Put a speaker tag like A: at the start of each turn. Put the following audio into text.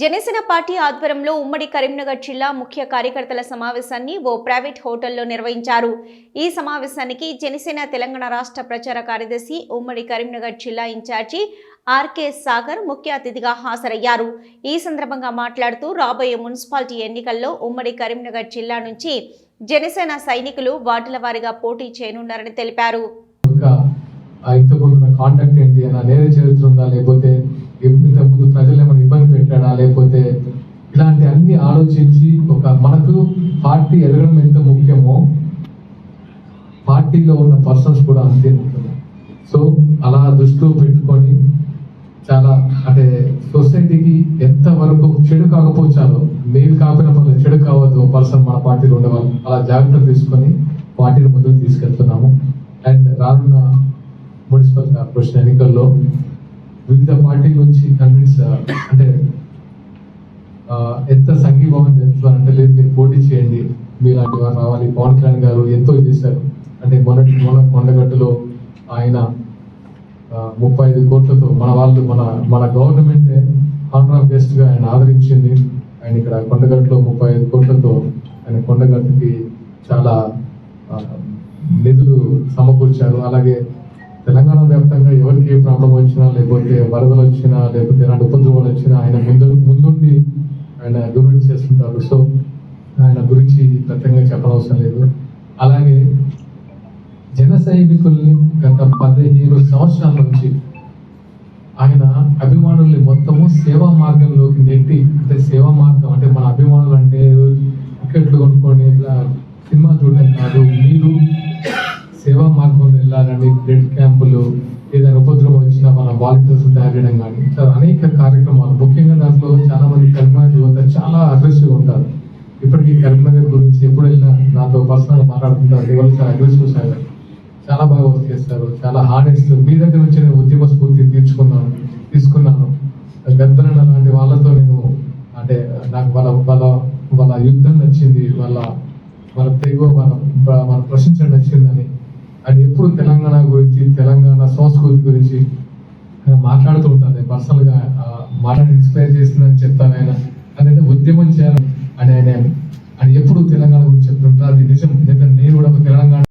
A: Janasena party ఆధ్వర్యంలో ఉమ్మడి కరీంనగర్ జిల్లా ముఖ్య కార్యకర్తల సమావేశాన్ని ఓ ప్రైవేట్ హోటల్లో నిర్వహించారు. ఈ సమావేశానికి జనసేన తెలంగాణ రాష్ట్ర ప్రచార కార్యదర్శి ఉమ్మడి కరీంనగర్ జిల్లా ఇన్ఛార్జి ఆర్కే సాగర్ ముఖ్య అతిథిగా హాజరయ్యారు. ఈ సందర్భంగా మాట్లాడుతూ రాబోయే మున్సిపాలిటీ ఎన్నికల్లో ఉమ్మడి కరీంనగర్ జిల్లా నుంచి జనసేన సైనికులు వార్డుల వారీగా పోటీ చేయనున్నారని తెలిపారు.
B: కాంటాక్ట్ ఏంటి అన్న నేరే చరిత్ర ఉందా, లేకపోతే ఇంతకుముందు ప్రజలు ఏమైనా ఇబ్బంది పెట్టాడా, లేకపోతే ఇలాంటి అన్ని ఆలోచించి మనకు పార్టీ ఎదగడం ఎంత ముఖ్యమో పార్టీలో ఉన్న పర్సన్స్ కూడా అంతే ముఖ్యము. సో అలా దృష్టిలో పెట్టుకొని చాలా అంటే సొసైటీకి ఎంతవరకు చెడు కాకపోవచ్చాలో, మేలు కాకపోయిన వల్ల చెడు కావద్దు పర్సన్ మన పార్టీలో ఉండేవాళ్ళు, అలా జాగ్రత్తలు తీసుకొని పార్టీని ముందుకు తీసుకెళ్తున్నాము. అండ్ రానున్న మున్సిపల్ కార్పొరేషన్ ఎన్నికల్లో వివిధ పార్టీల నుంచి కన్విన్స్ అంటే ఎంత సంఘీభావం చేస్తున్నారంటే, లేదు మీరు పోటీ చేయండి, మీలాంటి వారు రావాలి. పవన్ కళ్యాణ్ గారు ఎంతో చేశారు. అంటే మొన్న కొండగట్టులో ఆయన 35 కోట్లతో మన గవర్నమెంటే ఆనర్ ఆఫ్ గెస్ట్ గా ఆయన ఆదరించింది. ఆయన ఇక్కడ కొండగట్టులో 35 కోట్లతో ఆయన కొండగట్టుకి చాలా నిధులు సమకూర్చారు. అలాగే తెలంగాణ వ్యాప్తంగా ఎవరికి ఏ ప్రాబ్లం వచ్చినా, లేకపోతే వరదలు వచ్చినా, లేకపోతే ఎలాంటి ఉపద్రవాలు వచ్చినా ఆయన ముందుండి ఆయన డొనేట్ చేస్తుంటారు. సో ఆయన గురించి ప్రత్యేకంగా చెప్పనవసరం లేదు. అలాగే జన సైనికుల్ని గత 15 సంవత్సరాల నుంచి ఆయన అభిమానుల్ని మొత్తము సేవా మార్గంలోకి నెట్టి, అంటే సేవా మార్గం అంటే మన అభిమానులు అంటే టికెట్లు కొనుక్కొని సినిమా చూడడం కాదు, మీరు సేవా మార్గంలో వెళ్ళాలని బ్లడ్ క్యాంపులు, ఏదైనా ఉపద్రవం వచ్చినా మన వాలంటీర్స్ తయారు చేయడం కానీ అనేక కార్యక్రమాలు. ముఖ్యంగా దాంట్లో చాలా మంది కరీంనగర్ యువత చాలా అగ్రెసివ్గా ఉంటారు. ఇప్పటికీ కరీంనగర్ గురించి ఎప్పుడు వెళ్ళినా నాతో పర్సనల్గా మాట్లాడుతుంటారు. ఇవాళ చాలా అగ్రెసివ్ సార్, చాలా బాగా వర్క్ చేస్తారు, చాలా హానెస్ట్. మీ దగ్గర నుంచి నేను ఉద్యమ స్ఫూర్తి తీసుకున్నాను. గద్దరన్న లాంటి వాళ్ళతో నేను అంటే నాకు వాళ్ళ యుద్ధం నచ్చింది, వాళ్ళ తెగో మన ప్రశ్నించడం నచ్చిందని. అది ఎప్పుడు తెలంగాణ గురించి, తెలంగాణ సంస్కృతి గురించి మాట్లాడుతూ ఉంటాను. నేను పర్సనల్గా మాట్లాడి ఇన్స్పైర్ చేసిందని చెప్తాను. ఆయన అదైతే ఉద్యమం చేయాలని అని ఆయన ఎప్పుడు తెలంగాణ గురించి చెప్తుంటారు. అది నిజం. ఎందుకంటే నేను కూడా తెలంగాణ